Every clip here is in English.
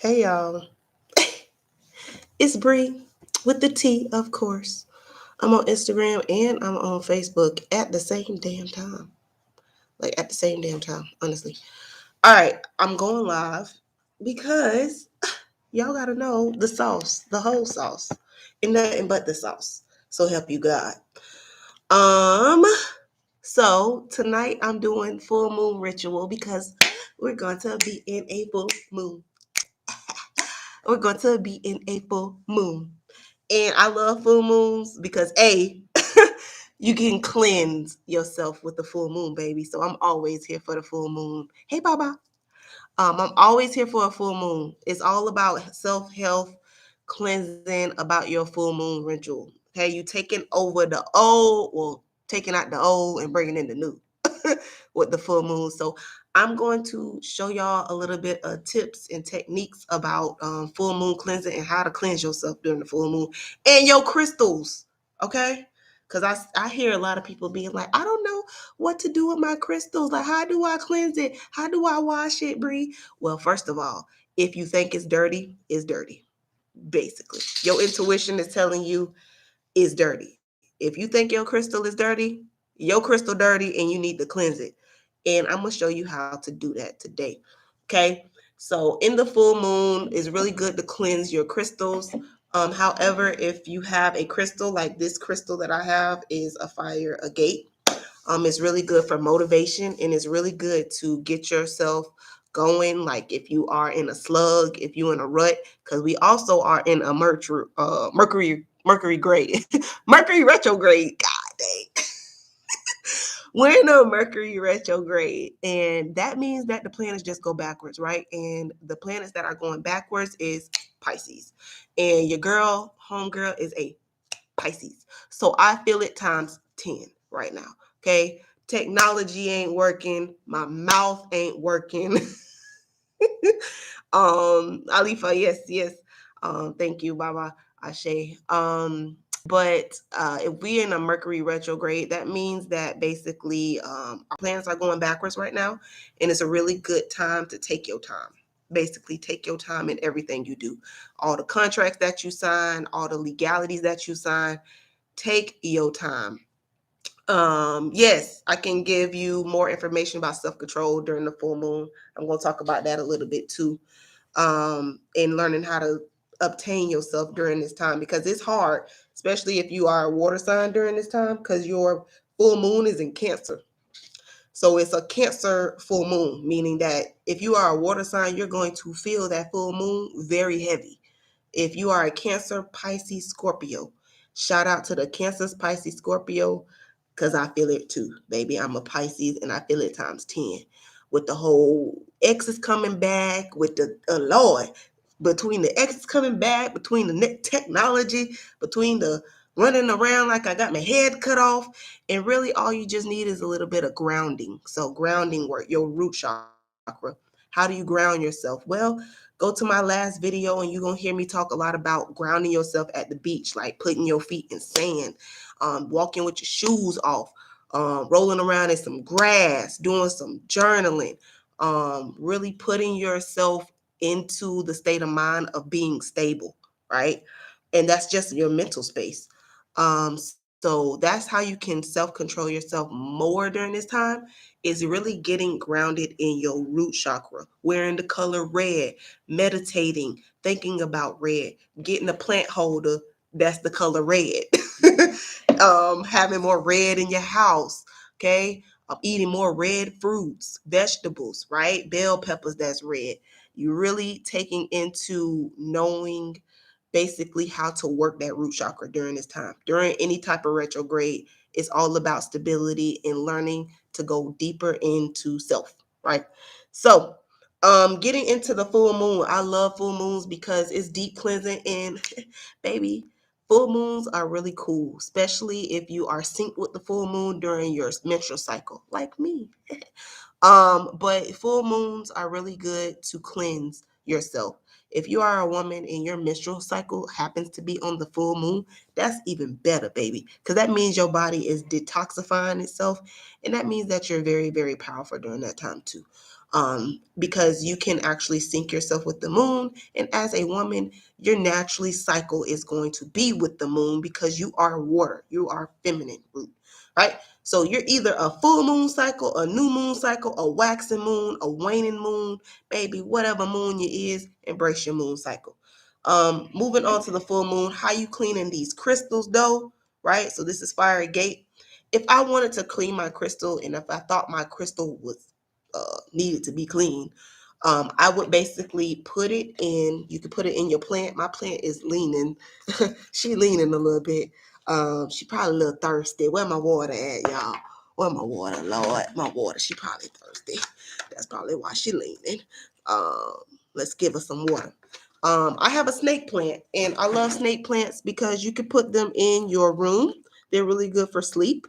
Hey y'all, it's Bree with the T, of course. I'm on Instagram and I'm on Facebook at the same damn time. Like at the same damn time, honestly. All right, I'm going live because y'all gotta know the sauce, the whole sauce, and nothing but the sauce. So help you God. Um, so tonight I'm doing full moon ritual because we're going to be in a full moon. We're going to be in a full moon. And I love full moons because you can cleanse yourself with the full moon, baby. So I'm always here for the full moon. Hey, Baba. I'm always here for a full moon. It's all about self-health, cleansing, about your full moon ritual. Okay, you taking over the old, well, taking out the old and bringing in the new with the full moon. So I'm going to show y'all a little bit of tips and techniques about full moon cleansing and how to cleanse yourself during the full moon and your crystals. Okay, because I hear a lot of people being like, I don't know what to do with my crystals. Like, how do I cleanse it? How do I wash it, Bree? Well, first of all, if you think it's dirty, it's dirty. Basically, your intuition is telling you it's dirty. If you think your crystal is dirty, your crystal dirty, and you need to cleanse it. And I'm gonna show you how to do that today. Okay. So in the full moon, it's really good to cleanse your crystals. However, if you have a crystal like this crystal that I have is a fire agate. It's really good for motivation and it's really good to get yourself going. Like if you are in a slug, if you're in a rut, because we also are in a Mercury grade, Mercury retrograde. God dang. We're in a Mercury retrograde, and that means that the planets just go backwards, right? And the planets that are going backwards is Pisces. And your girl, homegirl, is a Pisces. So I feel it times 10 right now. Okay. Technology ain't working. My mouth ain't working. Alifa, yes. Thank you, Baba Ashe. But if we're in a Mercury retrograde, that means that basically our planets are going backwards right now, and it's a really good time to take your time. Basically, take your time in everything you do. All the contracts that you sign, all the legalities that you sign, take your time. Yes, I can give you more information about self-control during the full moon. I'm going to talk about that a little bit too. And learning how to obtain yourself during this time because it's hard, especially if you are a water sign during this time because your full moon is in Cancer. So it's a Cancer full moon, meaning that if you are a water sign, you're going to feel that full moon very heavy. If you are a Cancer, Pisces, Scorpio, shout out to the Cancers, Pisces, Scorpio, because I feel it too, baby. I'm a Pisces and I feel it times 10. With the whole exes coming back, with the Lord, between the exes coming back, between the technology, between the running around like I got my head cut off. And really, all you just need is a little bit of grounding. So, grounding work, your root chakra. How do you ground yourself? Well, go to my last video and you're going to hear me talk a lot about grounding yourself at the beach, like putting your feet in sand, walking with your shoes off, rolling around in some grass, doing some journaling, really putting yourself into the state of mind of being stable, right? And that's just your mental space. So that's how you can self-control yourself more during this time is really getting grounded in your root chakra, wearing the color red, meditating, thinking about red, getting a plant holder that's the color red, having more red in your house, okay? Eating more red fruits, vegetables, right? Bell peppers that's red. You're really taking into knowing basically how to work that root chakra during this time. During any type of retrograde, it's all about stability and learning to go deeper into self, right? So, getting into the full moon, I love full moons because it's deep cleansing and baby, full moons are really cool, especially if you are synced with the full moon during your menstrual cycle, like me. But full moons are really good to cleanse yourself. If you are a woman and your menstrual cycle happens to be on the full moon, that's even better, baby, because that means your body is detoxifying itself, and that means that you're very, very powerful during that time too. because you can actually sync yourself with the moon. And as a woman, your naturally cycle is going to be with the moon because you are water, you are feminine root, right? So you're either a full moon cycle, a new moon cycle, a waxing moon, a waning moon, baby, whatever moon you is, embrace your moon cycle. Moving on to the full moon, how you cleaning these crystals though, right? So this is fire gate. If I wanted to clean my crystal and if I thought my crystal was needed to be clean, I would basically put it in, you could put it in your plant. My plant is leaning. She leaning a little bit. She probably a little thirsty. Where my water at, y'all? Where my water, Lord? My water. She probably thirsty. That's probably why she leaning. Um, let's give her some water. I have a snake plant, and I love snake plants because you can put them in your room. They're really good for sleep,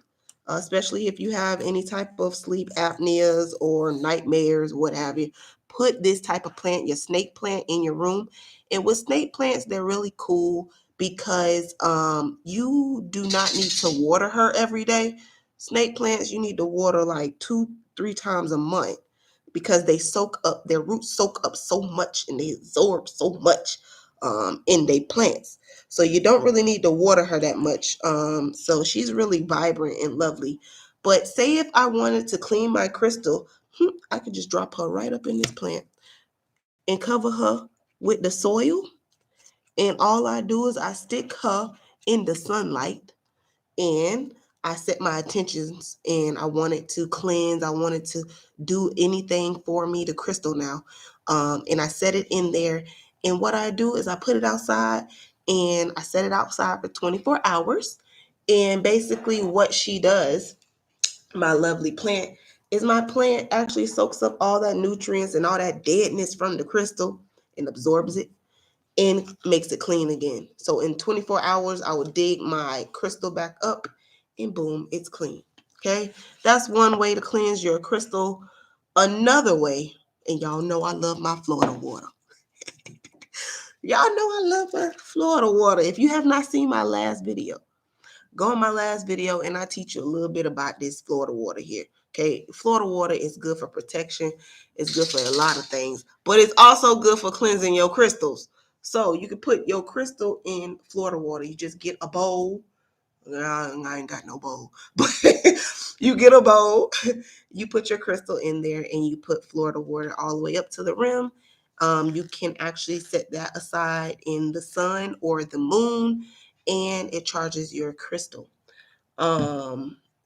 especially if you have any type of sleep apneas or nightmares, what have you. Put this type of plant, your snake plant, in your room. And with snake plants, they're really cool because you do not need to water her every day. Snake plants, you need to water like 2-3 times a month because they soak up, their roots soak up so much and they absorb so much in their plants. So you don't really need to water her that much. So she's really vibrant and lovely. But say if I wanted to clean my crystal, I could just drop her right up in this plant and cover her with the soil. And all I do is I stick her in the sunlight and I set my intentions and I wanted to cleanse. I wanted to do anything for me, the crystal now. And I set it in there. And what I do is I put it outside and I set it outside for 24 hours. And basically what she does, my lovely plant, is my plant actually soaks up all that nutrients and all that deadness from the crystal and absorbs it and makes it clean again. So in 24 hours, I would dig my crystal back up and boom, it's clean. Okay, that's one way to cleanse your crystal. Another way, and y'all know I love my Florida water. Y'all know I love my Florida water. If you have not seen my last video, go on my last video and I teach you a little bit about this Florida water here. Okay, Florida water is good for protection. It's good for a lot of things, but it's also good for cleansing your crystals. So you can put your crystal in Florida water. You just get a bowl. I ain't got no bowl, but you get a bowl. You put your crystal in there and you put Florida water all the way up to the rim. You can actually set that aside in the sun or the moon, and it charges your crystal.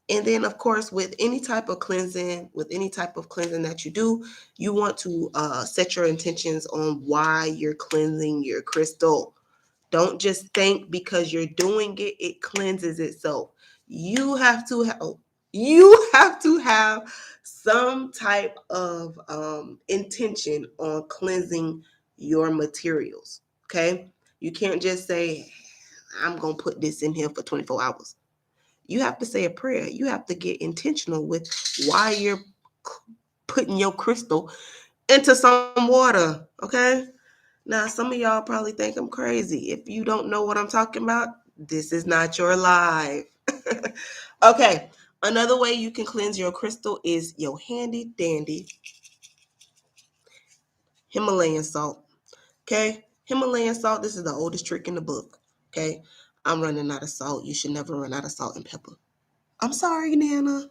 And then, of course, with any type of cleansing, that you do, you want to set your intentions on why you're cleansing your crystal. Don't just think because you're doing it, it cleanses itself. You have to have some type of intention on cleansing your materials. Okay, you can't just say, "I'm gonna put this in here for 24 hours." You have to say a prayer. You have to get intentional with why you're putting your crystal into some water. Okay. Now, some of y'all probably think I'm crazy. If you don't know what I'm talking about, this is not your life. Okay. Another way you can cleanse your crystal is your handy dandy Himalayan salt. Okay. Himalayan salt, this is the oldest trick in the book. Okay. I'm running out of salt. You should never run out of salt and pepper. I'm sorry, Nana.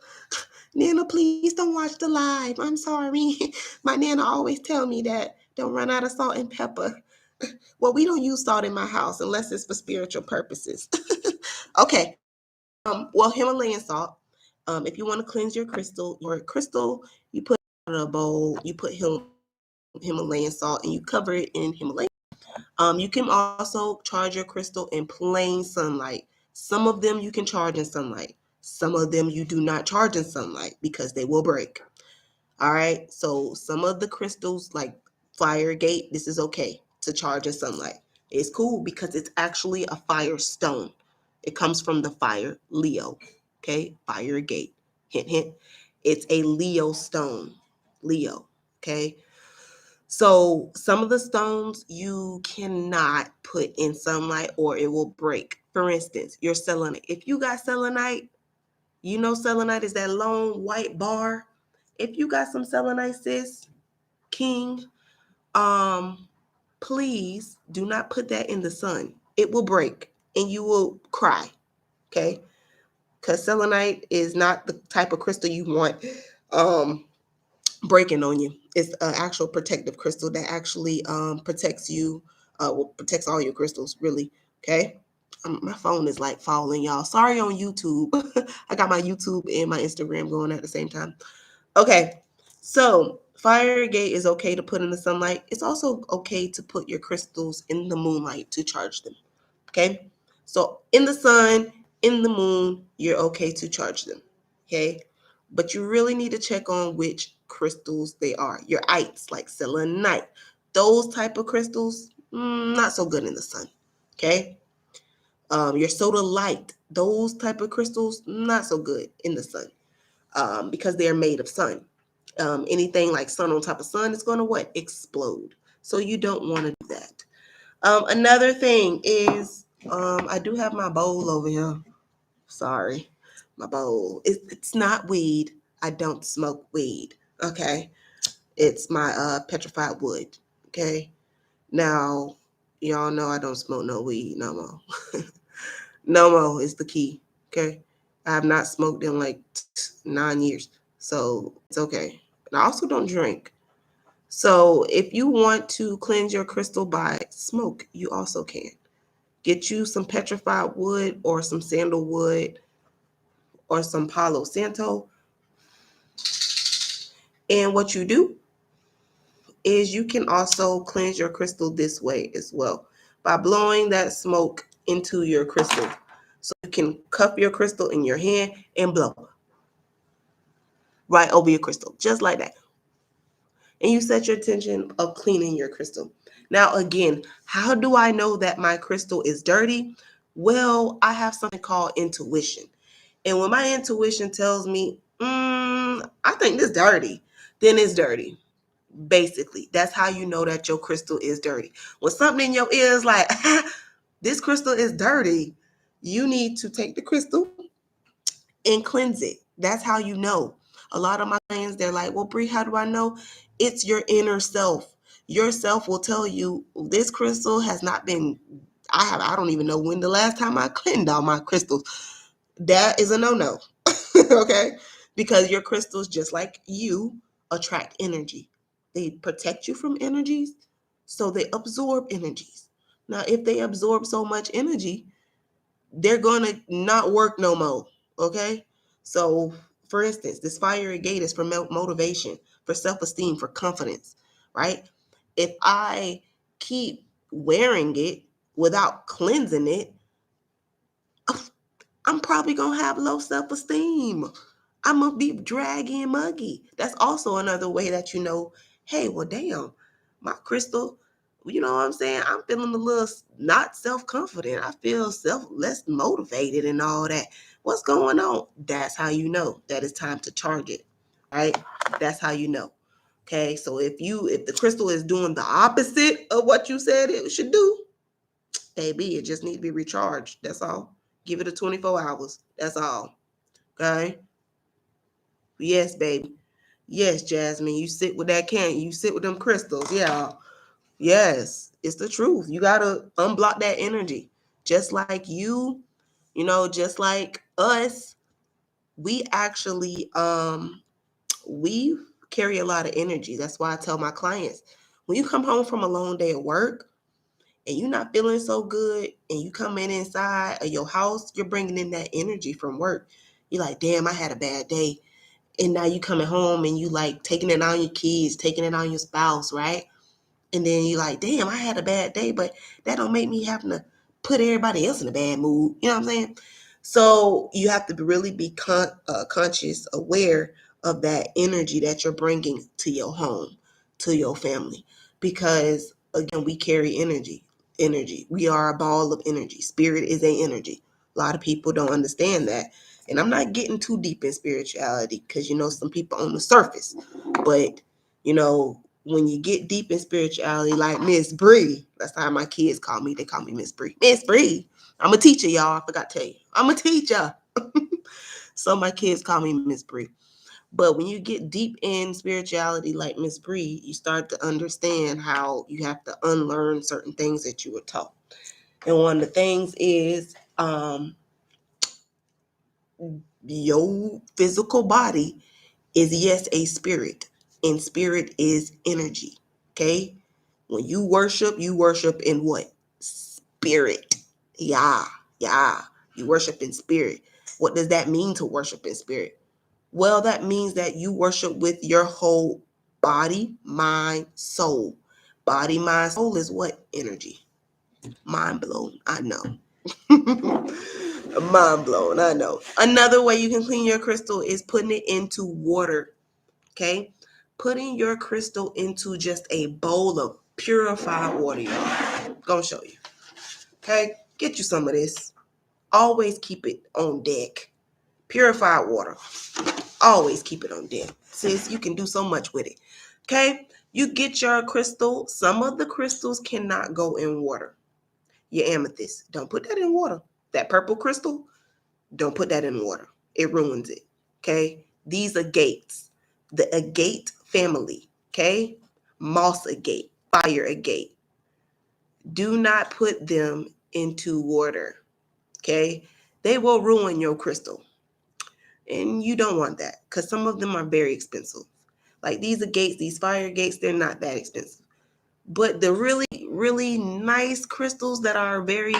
Nana, please don't watch the live. I'm sorry. My Nana always tell me that don't run out of salt and pepper. Well, we don't use salt in my house unless it's for spiritual purposes. Okay. Well, Himalayan salt. If you want to cleanse your crystal, you put it in a bowl, you put Himalayan salt, and you cover it in Himalayan. You can also charge your crystal in plain sunlight. Some of them you can charge in sunlight. Some of them you do not charge in sunlight because they will break. All right. So some of the crystals like Fire Gate, this is okay to charge in sunlight. It's cool because it's actually a fire stone. It comes from the fire Leo. Okay. Fire Gate. Hint, hint. It's a Leo stone. Leo. Okay. So some of the stones you cannot put in sunlight or it will break. For instance, your selenite. If you got selenite, you know selenite is that long white bar. If you got some selenite, sis, king, please do not put that in the sun. It will break and you will cry. Okay. Because selenite is not the type of crystal you want breaking on you. It's an actual protective crystal that actually protects you, protects all your crystals, really. Okay. My phone is like falling, y'all. Sorry on YouTube. I got my YouTube and my Instagram going at the same time. Okay. So fire gate is okay to put in the sunlight. It's also okay to put your crystals in the moonlight to charge them. Okay. So in the sun, in the moon, you're okay to charge them. Okay. But you really need to check on which crystals they are. Your ites, like selenite, those type of crystals, not so good in the sun. Okay. Your sodalite, those type of crystals, not so good in the sun because they are made of sun. Anything like sun on top of sun is going to what? Explode. So you don't want to do that. Another thing is, I do have my bowl over here. Sorry, my bowl. It's not weed. I don't smoke weed. Okay, it's my petrified wood. Okay, now y'all know I don't smoke no weed no more. No more is the key. Okay, I have not smoked in like 9 years, so it's okay. And I also don't drink. So if you want to cleanse your crystal by smoke, you also can. Get you some petrified wood or some sandalwood or some Palo Santo. And what you do is you can also cleanse your crystal this way as well by blowing that smoke into your crystal. So you can cup your crystal in your hand and blow right over your crystal, just like that. And you set your intention of cleaning your crystal. Now, again, how do I know that my crystal is dirty? Well, I have something called intuition. And when my intuition tells me, I think this dirty, then it's dirty. Basically, that's how you know that your crystal is dirty. When something in your ear is like, this crystal is dirty, you need to take the crystal and cleanse it. That's how you know. A lot of my clients, they're like, well, Bree, how do I know? It's your inner self. Your self will tell you this crystal has not been, I don't even know when the last time I cleaned all my crystals. That is a no-no. Okay? Because your crystals, just like you, attract energy. They protect you from energies, so they absorb energies. Now, if they absorb so much energy, they're going to not work no more. Okay? So, for instance, this fire gate is for motivation, for self-esteem, for confidence, right? If I keep wearing it without cleansing it, I'm probably going to have low self-esteem. I'm going to be draggy and muggy. That's also another way that you know, hey, well, damn, my crystal, you know what I'm saying? I'm feeling a little not self-confident. I feel less motivated and all that. What's going on? That's how you know that it's time to charge it, right? That's how you know. Okay, so if the crystal is doing the opposite of what you said it should do, baby, it just needs to be recharged. That's all. Give it a 24 hours. That's all. Okay? Yes, baby. Yes, Jasmine. You sit with that can. You sit with them crystals. Yeah. Yes. It's the truth. You gotta unblock that energy. Just like just like us, we actually we carry a lot of energy. That's why I tell my clients, when you come home from a long day of work, and you're not feeling so good and you come inside of your house, you're bringing in that energy from work. You're like, damn, I had a bad day. And now you coming home and you like taking it on your kids, taking it on your spouse, right? And then you're like, damn, I had a bad day, but that don't make me having to put everybody else in a bad mood. You know what I'm saying? So you have to really be conscious, aware of that energy that you're bringing to your home, to your family, because again, we carry energy. Energy. We are a ball of energy. Spirit is a energy. A lot of people don't understand that. And I'm not getting too deep in spirituality because some people on the surface, but when you get deep in spirituality, like Miss Bree, that's how my kids call me. They call me Miss Bree. Miss Bree. I'm a teacher, y'all. I forgot to tell you. I'm a teacher. So my kids call me Miss Bree. But when you get deep in spirituality like Miss Bree, you start to understand how you have to unlearn certain things that you were taught. And one of the things is your physical body is, yes, a spirit, and spirit is energy. Okay? When you worship in what? Spirit. Yeah, yeah. You worship in spirit. What does that mean to worship in spirit? Well, that means that you worship with your whole body, mind, soul. Body, mind, soul is what? Energy. Mind blown, I know. Mind blown, I know. Another way you can clean your crystal is putting it into water. Okay? Putting your crystal into just a bowl of purified water, y'all. Gonna show you. Okay? Get you some of this. Always keep it on deck. Purified water. Always keep it on deck. Sis, you can do so much with it. Okay? You get your crystal. Some of the crystals cannot go in water. Your amethyst. Don't put that in water. That purple crystal, don't put that in water. It ruins it. Okay? These are gates. The agate family. Okay? Moss agate. Fire agate. Do not put them into water. Okay? They will ruin your crystal. And you don't want that because some of them are very expensive. Like these agates, these fire gates, they're not that expensive. But the really, really nice crystals that are very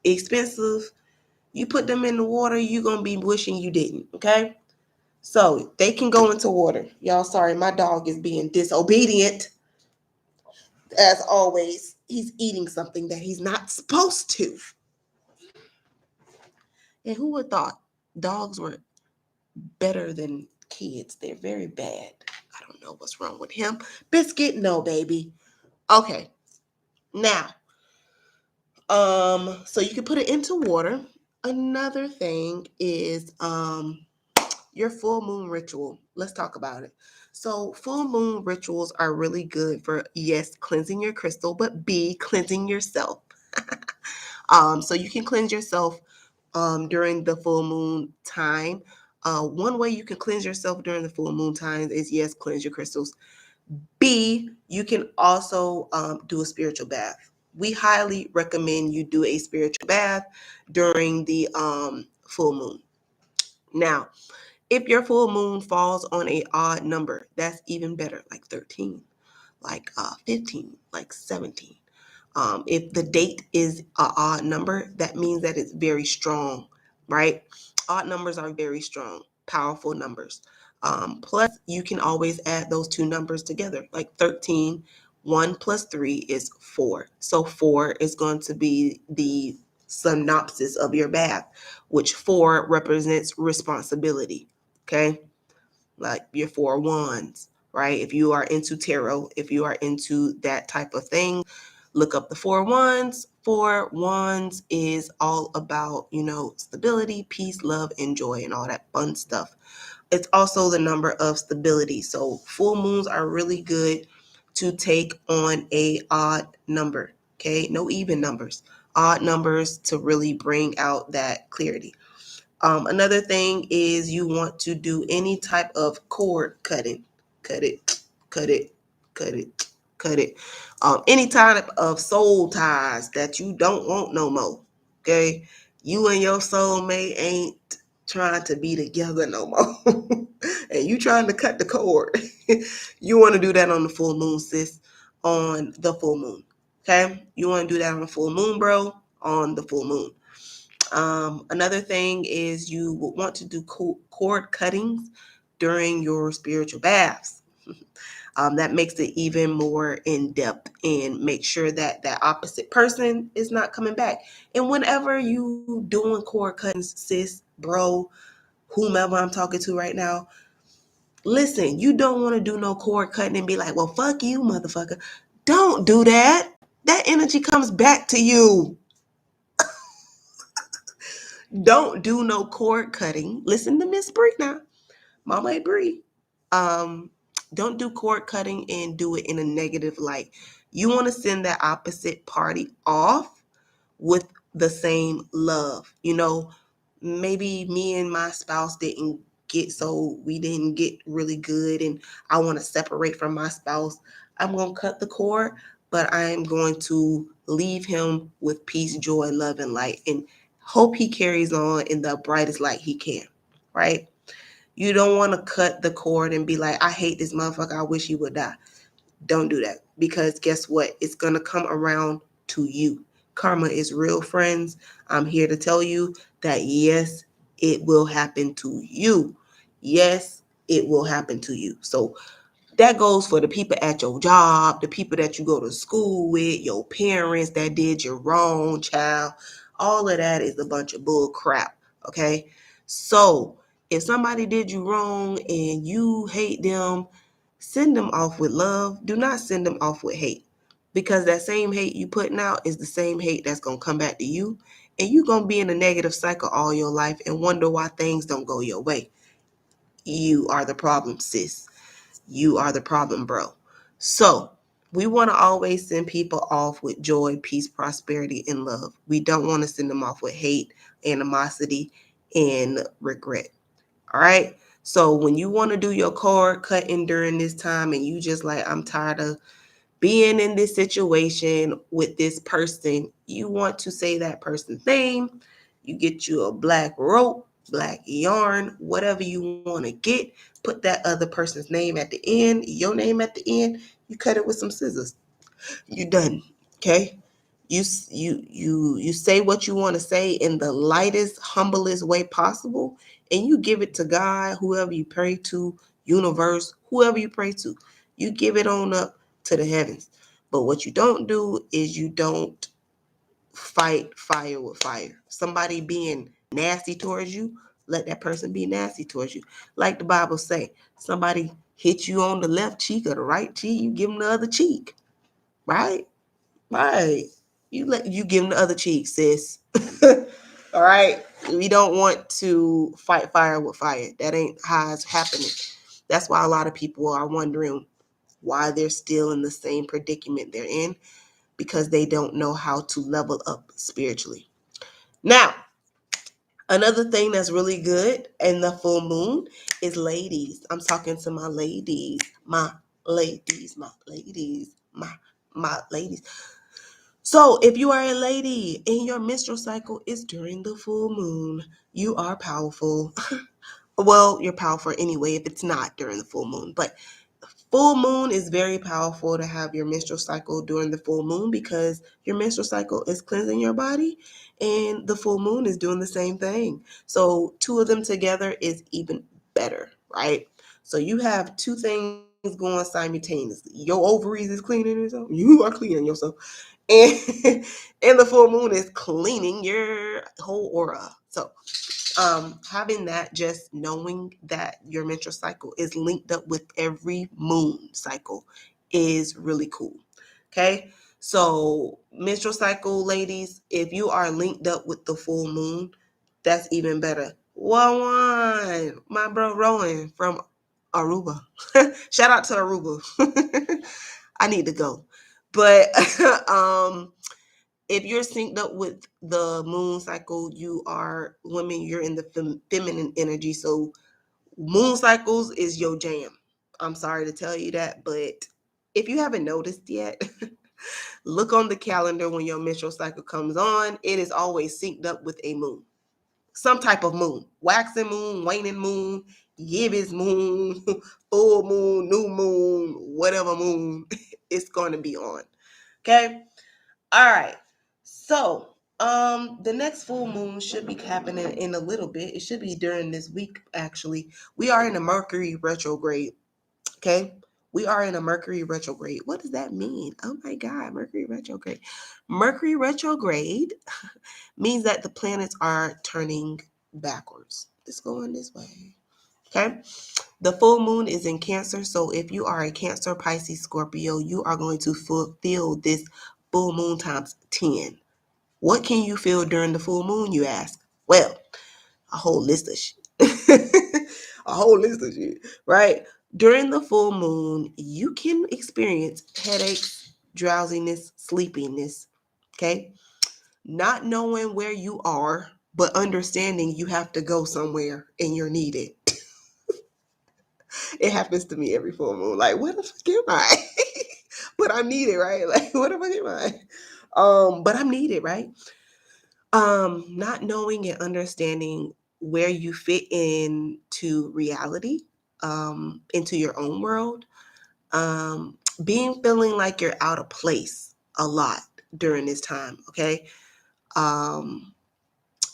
expensive, you put them in the water, you're going to be wishing you didn't, okay? So they can go into water. Y'all, sorry, my dog is being disobedient. As always, he's eating something that he's not supposed to. And who would have thought dogs were better than kids? They're very bad. I don't know what's wrong with him. Biscuit, no, baby. Okay. Now, so you can put it into water. Another thing is your full moon ritual. Let's talk about it. So full moon rituals are really good for, yes, cleansing your crystal, but B, cleansing yourself. So you can cleanse yourself during the full moon time. One way you can cleanse yourself during the full moon times is, yes, cleanse your crystals. B, you can also do a spiritual bath. We highly recommend you do a spiritual bath during the full moon. Now, if your full moon falls on an odd number, that's even better, like 13, like 15, like 17. If the date is an odd number, that means that it's very strong, right? Odd numbers are very strong, powerful numbers. Plus, you can always add those two numbers together, like 13. 1 plus 3 is 4. So 4 is going to be the synopsis of your bath, which 4 represents responsibility, okay? Like your 4 wands, right? If you are into tarot, if you are into that type of thing, look up the 4 wands. 4 wands is all about, stability, peace, love, and joy, and all that fun stuff. It's also the number of stability. So full moons are really good to take on a odd number, okay? No even numbers. Odd numbers to really bring out that clarity. Another thing is you want to do any type of cord cutting. Cut it, cut it, cut it, cut it. Any type of soul ties that you don't want no more. Okay? You and your soulmate ain't trying to be together no more. And you trying to cut the cord. You want to do that on the full moon, sis. On the full moon. Okay? You want to do that on the full moon, bro. On the full moon. Another thing is you would want to do cord cuttings during your spiritual baths. That makes it even more in depth and make sure that that opposite person is not coming back. And whenever you doing cord cuttings, sis, bro, whomever I'm talking to right now, listen, you don't want to do no cord cutting and be like, well, fuck you, motherfucker. Don't do that. That energy comes back to you. Don't do no cord cutting. Listen to Miss Bree now. Mama Bree. Don't do cord cutting and do it in a negative light. You want to send that opposite party off with the same love. Maybe me and my spouse didn't we didn't get really good and I want to separate from my spouse, I'm going to cut the cord, but I am going to leave him with peace, joy, love, and light, and hope he carries on in the brightest light he can, right? You don't want to cut the cord and be like, I hate this motherfucker, I wish he would die. Don't do that, because guess what? It's going to come around to you. Karma is real, friends. I'm here to tell you that yes, it will happen to you. Yes, it will happen to you. So that goes for the people at your job, the people that you go to school with, your parents that did you wrong, child. All of that is a bunch of bull crap, okay? So if somebody did you wrong and you hate them, send them off with love. Do not send them off with hate, because that same hate you putting out is the same hate that's going to come back to you. And you're going to be in a negative cycle all your life and wonder why things don't go your way. You are the problem, sis. You are the problem, bro. So we want to always send people off with joy, peace, prosperity, and love. We don't want to send them off with hate, animosity, and regret. All right. So when you want to do your cord cutting during this time and you just like, I'm tired of being in this situation with this person, you want to say that person's name. You get you a black rope, black yarn, whatever you want to get. Put that other person's name at the end, your name at the end. You cut it with some scissors. You done. Okay. You say what you want to say in the lightest, humblest way possible, and you give it to God, whoever you pray to, universe, whoever you pray to. You give it on up to the heavens. But what you don't do is you don't fight fire with fire. Somebody being nasty towards you, let that person be nasty towards you. Like the Bible say, somebody hit you on the left cheek or the right cheek, you give them the other cheek, right? Right. You give them the other cheek, sis. All right. We don't want to fight fire with fire. That ain't how it's happening. That's why a lot of people are wondering why they're still in the same predicament they're in, because they don't know how to level up spiritually. Now, another thing that's really good in the full moon is ladies. I'm talking to my ladies, my ladies, my ladies, my ladies. So if you are a lady and your menstrual cycle is during the full moon, you are powerful. Well, you're powerful anyway if it's not during the full moon, but full moon is very powerful to have your menstrual cycle during the full moon, because your menstrual cycle is cleansing your body and the full moon is doing the same thing. So two of them together is even better, right? So you have two things going simultaneously. Your ovaries is cleaning yourself. You are cleaning yourself. And, and the full moon is cleaning your whole aura. So having that, just knowing that your menstrual cycle is linked up with every moon cycle is really cool. Okay. So menstrual cycle, ladies, if you are linked up with the full moon, that's even better. One, my bro Rowan from Aruba. Shout out to Aruba. I need to go. But if you're synced up with the moon cycle, you are women, you're in the feminine energy. So moon cycles is your jam. I'm sorry to tell you that, but if you haven't noticed yet, look on the calendar when your menstrual cycle comes on. It is always synced up with a moon. Some type of moon. Waxing moon, waning moon, gibbous moon, full moon, new moon, whatever moon it's going to be on. Okay? All right. So, the next full moon should be happening in a little bit. It should be during this week, actually. We are in a Mercury retrograde. Okay. We are in a Mercury retrograde. What does that mean? Oh my God, Mercury retrograde. Mercury retrograde means that the planets are turning backwards. It's going this way. Okay. The full moon is in Cancer. So if you are a Cancer, Pisces, Scorpio, you are going to feel this full moon times 10. What can you feel during the full moon, you ask? Well, a whole list of shit. A whole list of shit, right? During the full moon, you can experience headaches, drowsiness, sleepiness, okay? Not knowing where you are, but understanding you have to go somewhere and you're needed. It happens to me every full moon. Like, what the fuck am I? But I'm needed, right? Like, what the fuck am I? But I'm needed, right? Not knowing and understanding where you fit into reality, into your own world, being feeling like you're out of place a lot during this time, okay? Um,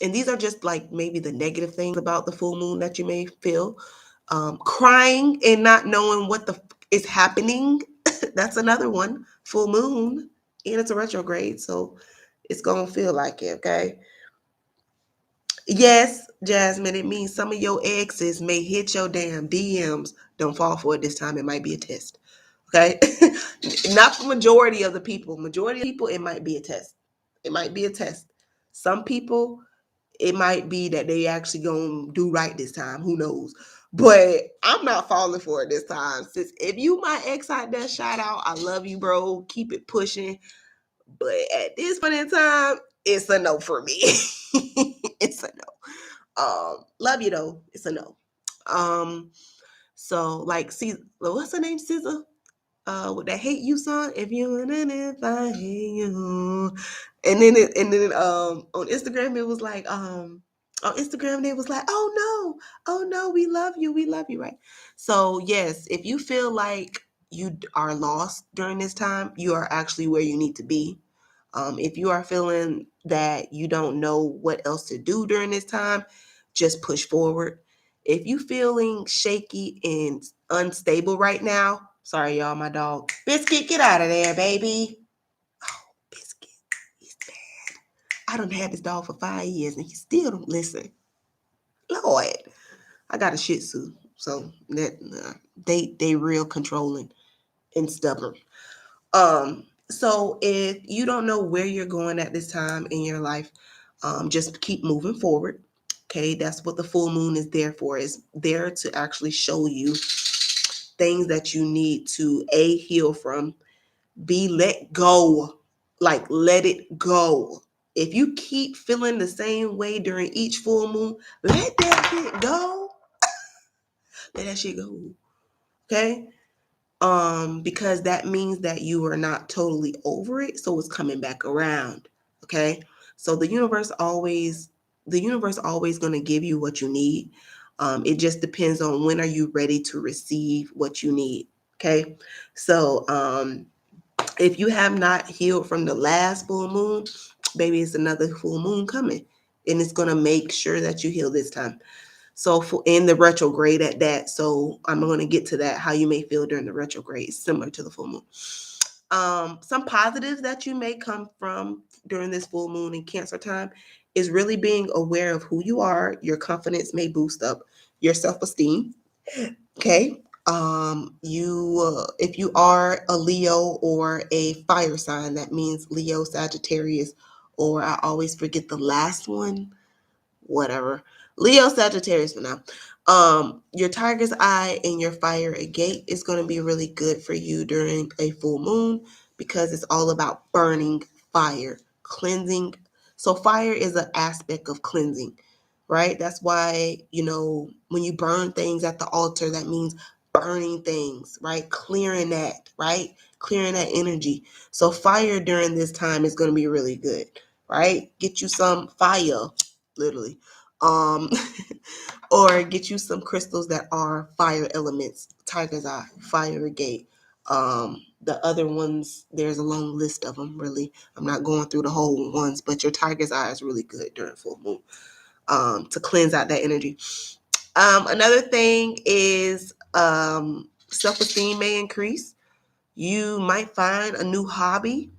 and these are just like maybe the negative things about the full moon that you may feel. Crying and not knowing what the is happening. That's another one. Full moon, and it's a retrograde, so it's gonna feel like it, okay? Yes, Jasmine, it means some of your exes may hit your damn DMs. Don't fall for it this time. It might be a test. Okay? Not the majority of the people. Majority of people, it might be a test. It might be a test. Some people, it might be that they actually gonna do right this time. Who knows? But I'm not falling for it this time. Since if you my ex out there, shout out. I love you, bro. Keep it pushing. But at this point in time, it's a no for me. It's a no. Love you though. It's a no. Um, so like, see, what's her name, SZA? With that "Hate You" song. If you and if I hate you, and then on Instagram it was like on Instagram they was like, oh no, we love you, right? So yes, if you feel like you are lost during this time, you are actually where you need to be. If you are feeling that you don't know what else to do during this time, just push forward. If you feeling shaky and unstable right now, sorry y'all, my dog. Biscuit, get out of there, baby. Oh, Biscuit, he's bad. I don't have this dog for 5 years and he still don't listen. Lord, I got a Shih Tzu, so that they real controlling and stubborn. So if you don't know where you're going at this time in your life, just keep moving forward. Okay, that's what the full moon is there for. Is there to actually show you things that you need to heal from, b let go, like let it go. If you keep feeling the same way during each full moon, let that shit go. Let that shit go. Okay, because that means that you are not totally over it, so it's coming back around. Okay, so the universe always going to give you what you need. It just depends on when are you ready to receive what you need. Okay, so if you have not healed from the last full moon, baby, it's another full moon coming, and it's going to make sure that you heal this time. So for in the retrograde at that, so I'm going to get to that, how you may feel during the retrograde, similar to the full moon. Some positives that you may come from during this full moon and Cancer time is really being aware of who you are. Your confidence may boost up your self-esteem. Okay. If you are a Leo or a fire sign, that means Leo, Sagittarius, or I always forget the last one, whatever. Leo, Sagittarius for now. Your Tiger's Eye and your Fire Gate is going to be really good for you during a full moon because it's all about burning fire, cleansing. So fire is an aspect of cleansing, right? That's why, when you burn things at the altar, that means burning things, right? Clearing that, right? Clearing that energy. So fire during this time is going to be really good, right? Get you some fire, literally. Um, or get you some crystals that are fire elements. Tiger's Eye, Fire Gate. The other ones, there's a long list of them, really. I'm not going through the whole ones, but your Tiger's Eye is really good during full moon, to cleanse out that energy. Another thing is self-esteem may increase. You might find a new hobby.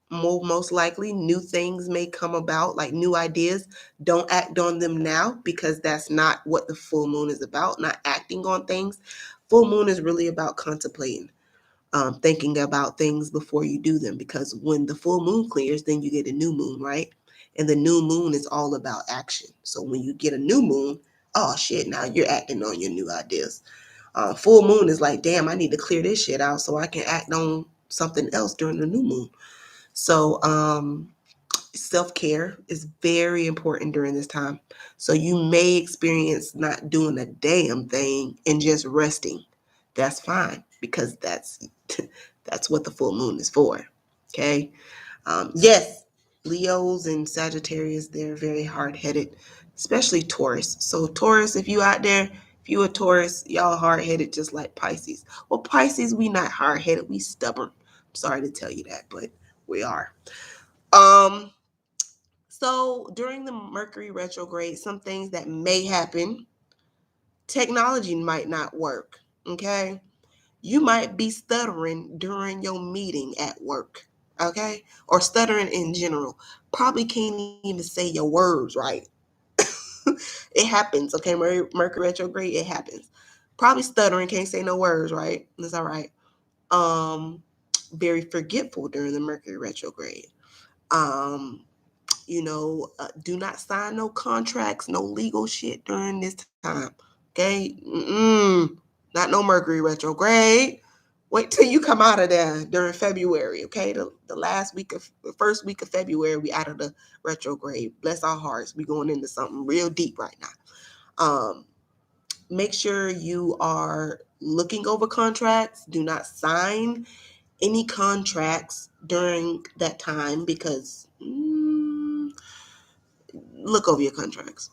Most likely new things may come about, like new ideas. Don't act on them now, because that's not what the full moon is about, not acting on things. Full moon is really about contemplating, thinking about things before you do them, because when the full moon clears, then you get a new moon, right? And the new moon is all about action. So when you get a new moon, oh shit, now you're acting on your new ideas. Full moon is like, damn, I need to clear this shit out so I can act on something else during the new moon. So Self-care is very important during this time. So you may experience not doing a damn thing and just resting. That's fine, because that's what the full moon is for. Okay. Yes, Leos and Sagittarius, they're very hard-headed, especially Taurus. So Taurus, if you out there, if you a Taurus, y'all hard-headed just like Pisces. Well, Pisces, we not hard-headed, we stubborn. I'm sorry to tell you that, but we are. Um, so during the Mercury retrograde, some things that may happen, technology might not work. Okay. You might be stuttering during your meeting at work. Okay. Or stuttering in general. Probably can't even say your words right. It happens. Okay. Mercury retrograde, it happens. Probably stuttering, can't say no words, right? That's all right. Um, Very forgetful during the Mercury retrograde. Um, do not sign no contracts, no legal shit during this time. Okay? Not no Mercury retrograde. Wait till you come out of there during February. Okay, the first week of February, we out of the retrograde. Bless our hearts. We going into something real deep right now. Make sure you are looking over contracts. Do not sign any contracts during that time, because look over your contracts.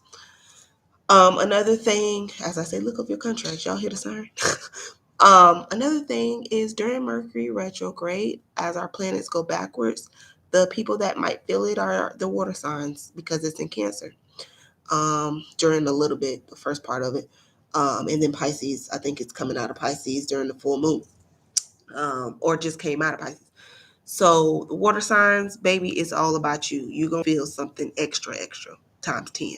Another thing, as I say, look over your contracts. Y'all hear the siren? Another thing is during Mercury retrograde, as our planets go backwards, the people that might feel it are the water signs, because it's in Cancer. During a little bit, the first part of it. And then Pisces, I think it's coming out of Pisces during the full moon. Or just came out of Pisces. So the water signs, baby, it's all about you. You're going to feel something extra times 10.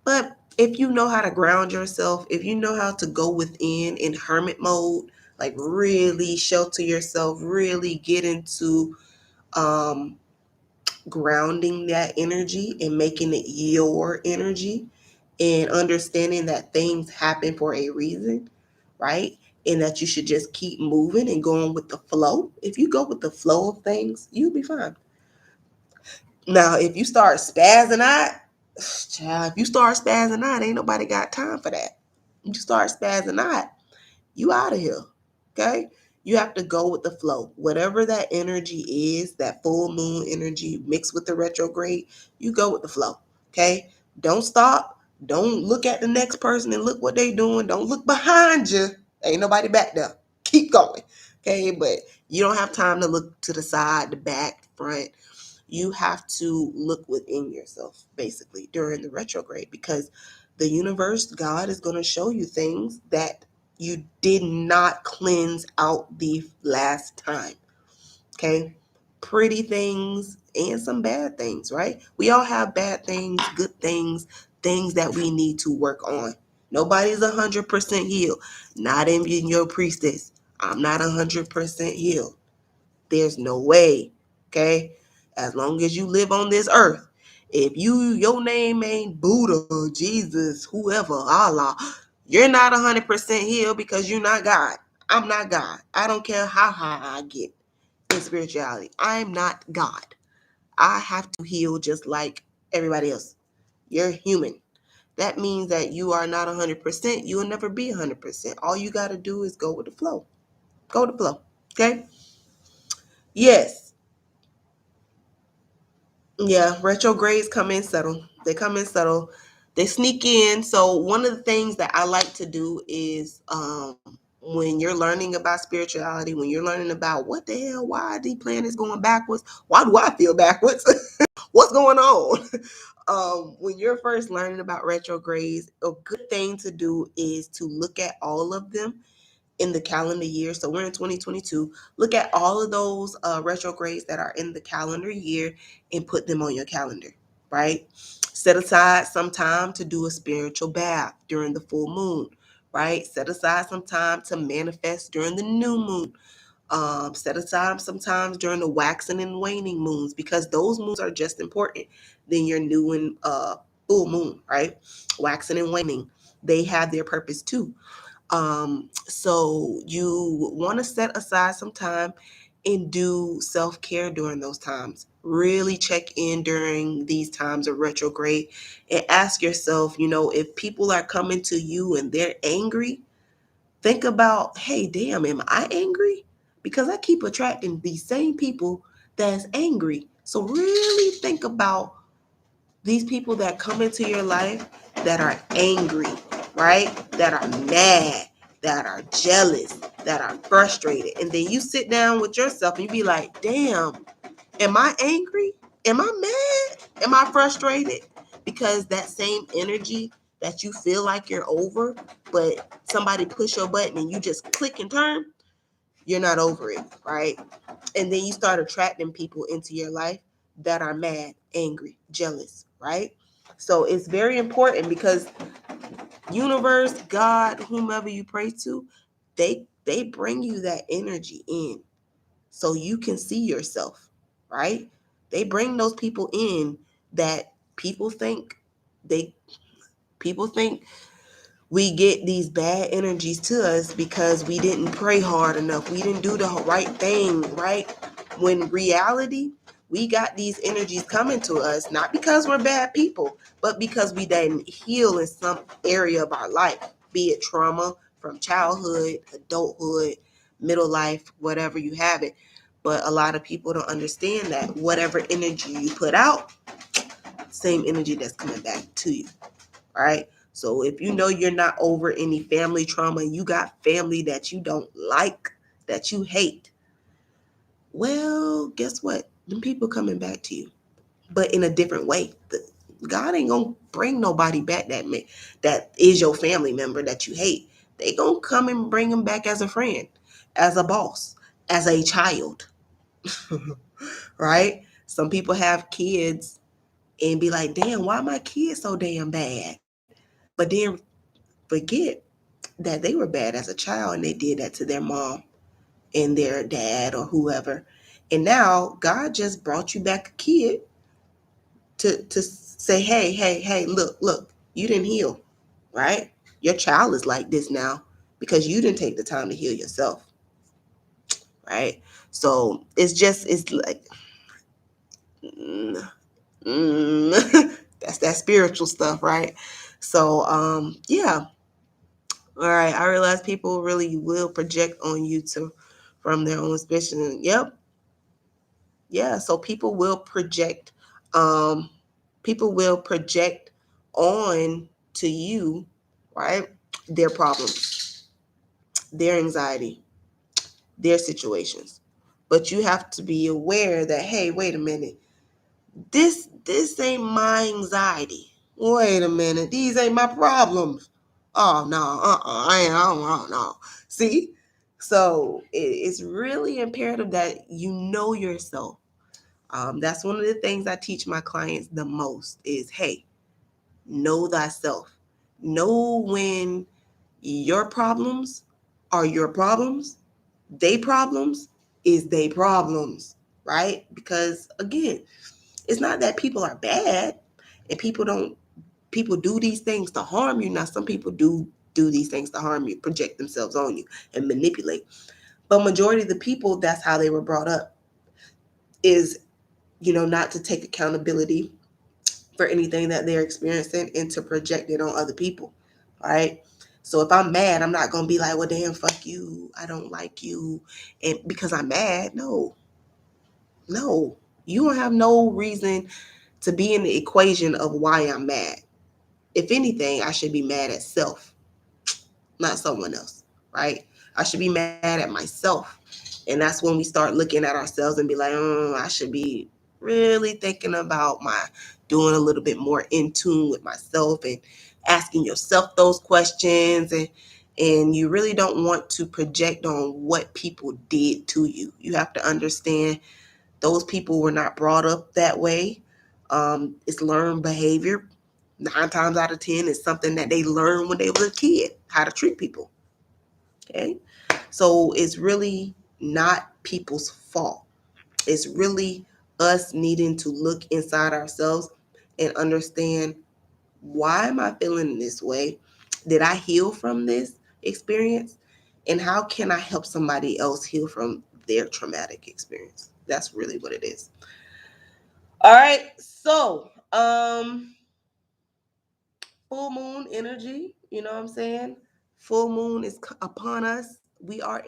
But if you know how to ground yourself, if you know how to go within in hermit mode, like really shelter yourself, really get into um, grounding that energy and making it your energy, and understanding that things happen for a reason, right? And that you should just keep moving and going with the flow. If you go with the flow of things, you'll be fine. Now, if you start spazzing out, child, if you start spazzing out, ain't nobody got time for that. You start spazzing out, you out of here. Okay? You have to go with the flow. Whatever that energy is, that full moon energy mixed with the retrograde, you go with the flow. Okay? Don't stop. Don't look at the next person and look what they doing. Don't look behind you. Ain't nobody back there. Keep going. Okay? But you don't have time to look to the side, the back, front. You have to look within yourself, basically, during the retrograde, because the universe, God, is going to show you things that you did not cleanse out the last time. Okay? Pretty things and some bad things, right? We all have bad things, good things, things that we need to work on. Nobody's 100% healed. Not even your priestess. I'm not 100% healed. There's no way. Okay? As long as you live on this earth, if your name ain't Buddha, Jesus, whoever, Allah, you're not 100% healed, because you're not God. I'm not God. I don't care how high I get in spirituality. I'm not God. I have to heal just like everybody else. You're human. That means that you are not 100%. You will never be 100%. All you got to do is go with the flow. Go with the flow. Okay? Yes. Yeah, retrogrades come in subtle. They come in subtle. They sneak in. So one of the things that I like to do is when you're learning about spirituality, when you're learning about what the hell, why are these planets going backwards? Why do I feel backwards? What's going on? When you're first learning about retrogrades, a good thing to do is to look at all of them in the calendar year. So we're in 2022. Look at all of those retrogrades that are in the calendar year and put them on your calendar, right? Set aside some time to do a spiritual bath during the full moon, right? Set aside some time to manifest during the new moon. Set aside sometimes during the waxing and waning moons, because those moons are just important than your new and full moon, right? Waxing and waning, they have their purpose too. So you want to set aside some time and do self-care during those times. Really check in during these times of retrograde and ask yourself, if people are coming to you and they're angry, think about, hey, damn, am I angry? Because I keep attracting these same people that's angry. So really think about these people that come into your life that are angry, right? That are mad, that are jealous, that are frustrated. And then you sit down with yourself and you be like, damn, am I angry? Am I mad? Am I frustrated? Because that same energy that you feel like you're over, but somebody push your button and you just click and turn, you're not over it, right? And then you start attracting people into your life that are mad, angry, jealous, right? So it's very important because universe, God, whomever you pray to, they bring you that energy in so you can see yourself, right? They bring those people in that they people think we get these bad energies to us because we didn't pray hard enough. We didn't do the right thing, right? When reality, we got these energies coming to us, not because we're bad people, but because we didn't heal in some area of our life, be it trauma from childhood, adulthood, middle life, whatever you have it. But a lot of people don't understand that whatever energy you put out, same energy that's coming back to you, right? So if you know you're not over any family trauma, you got family that you don't like, that you hate, well, guess what? Them people coming back to you, but in a different way. God ain't gonna bring nobody back that is your family member that you hate. They gonna come and bring them back as a friend, as a boss, as a child, right? Some people have kids and be like, damn, why my kids so damn bad? But then forget that they were bad as a child and they did that to their mom and their dad or whoever. And now God just brought you back a kid to say, hey, look, you didn't heal, right? Your child is like this now because you didn't take the time to heal yourself, right? So it's like, that's that spiritual stuff, right? So, yeah. All right, I realize people really will project on you from their own suspicion. Yep, yeah. So um, people will project on to you, right? Their problems, their anxiety, their situations. But you have to be aware that, hey, wait a minute, this ain't my anxiety. Wait a minute, these ain't my problems. Oh no, I don't know. See, so it's really imperative that you know yourself. That's one of the things I teach my clients the most is, hey, know thyself. Know when your problems are your problems, they problems is they problems, right? Because again, it's not that people are bad and people do these things to harm you. Now, some people do these things to harm you, project themselves on you and manipulate. But majority of the people, that's how they were brought up is, not to take accountability for anything that they're experiencing and to project it on other people, right? So if I'm mad, I'm not going to be like, well, damn, fuck you. I don't like you. And because I'm mad, no, you don't have no reason to be in the equation of why I'm mad. If anything, I should be mad at self, not someone else, right? I should be mad at myself. And that's when we start looking at ourselves and be like, I should be really thinking about doing a little bit more in tune with myself and asking yourself those questions. And you really don't want to project on what people did to you. You have to understand those people were not brought up that way. It's learned behavior. 9 times out of 10, it's something that they learned when they were a kid, how to treat people. Okay. So it's really not people's fault. It's really us needing to look inside ourselves and understand, why am I feeling this way? Did I heal from this experience? And how can I help somebody else heal from their traumatic experience. That's really what it is. All right. So, full moon energy, you know what I'm saying? Full moon is upon us. We are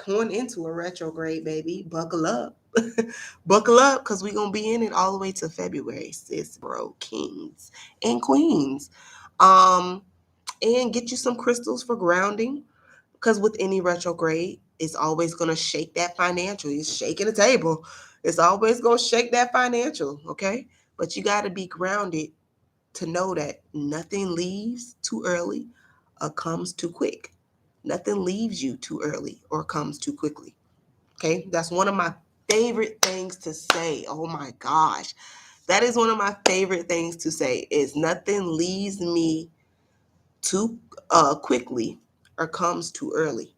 going into a retrograde, baby. Buckle up. Buckle up, because we're going to be in it all the way to February, sis, bro, kings and queens. And get you some crystals for grounding, because with any retrograde, it's always going to shake that financial. It's shaking the table. It's always going to shake that financial, okay? But you got to be grounded to know that nothing leaves too early or comes too quick. Nothing leaves you too early or comes too quickly. Okay, that's one of my favorite things to say. Oh my gosh. That is one of my favorite things to say, is nothing leaves me too quickly or comes too early.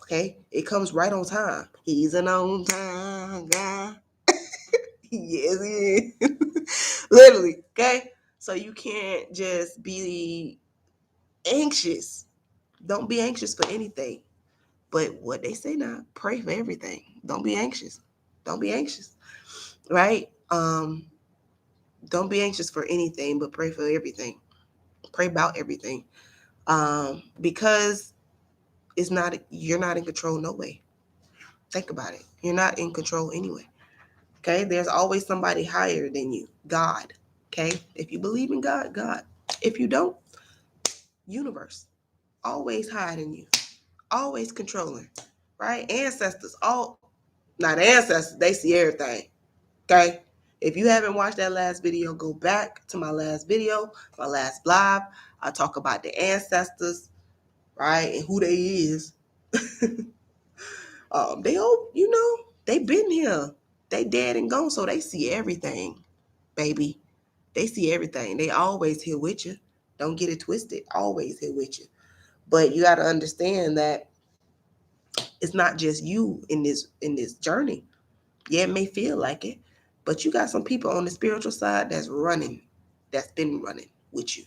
Okay, it comes right on time. He's an on time guy. Yes, he is. Literally, okay? So you can't just be anxious. Don't be anxious for anything. But what they say now, pray for everything. Don't be anxious. Don't be anxious. Right? Don't be anxious for anything, but pray for everything. Pray about everything. Because you're not in control no way. Think about it. You're not in control anyway. Okay? There's always somebody higher than you. God. Okay? If you believe in God, God. If you don't, universe. Always higher than you. Always controlling. Right? Ancestors. Not ancestors. They see everything. Okay? If you haven't watched that last video, go back to my last video, my last live. I talk about the ancestors, right? And who they is. They all, they been here. They dead and gone, so they see everything, baby. They see everything. They always here with you. Don't get it twisted. Always here with you. But you got to understand that it's not just you in this journey. Yeah, it may feel like it, but you got some people on the spiritual side that's been running with you.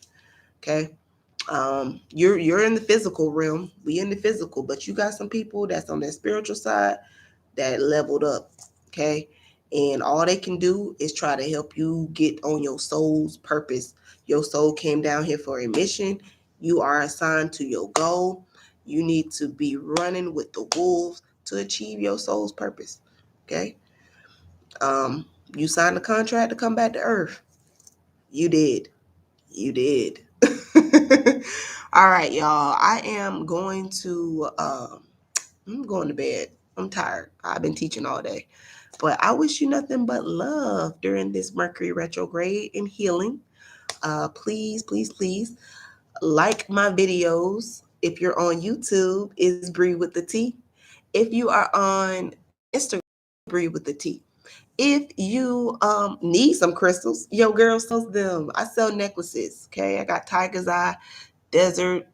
Okay. You're in the physical realm. We in the physical, but you got some people that's on that spiritual side that leveled up. Okay. And all they can do is try to help you get on your soul's purpose. Your soul came down here for a mission. You are assigned to your goal. You need to be running with the wolves to achieve your soul's purpose. Okay. You signed a contract to come back to Earth. You did. You did. All right, y'all. I'm going to bed. I'm tired. I've been teaching all day. But I wish you nothing but love during this Mercury retrograde and healing. Please, please, please like my videos. If you're on YouTube, it's Briewiththetea. If you are on Instagram, Briewiththetea. If you need some crystals, yo girl sells them. I sell necklaces. Okay, I got tiger's eye, desert,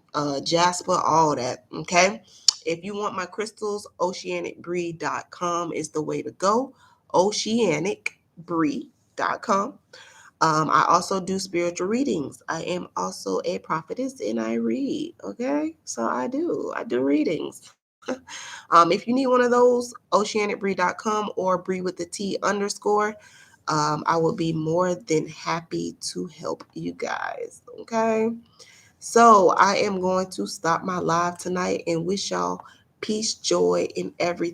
jasper, all that. Okay. If you want my crystals, oceanicbree.com is the way to go. Oceanicbree.com. I also do spiritual readings. I am also a prophetess and I read. Okay, so I do readings. If you need one of those, oceanicbree.com or Briewiththetea_. I will be more than happy to help you guys. Okay. So I am going to stop my live tonight and wish y'all peace, joy, and everything.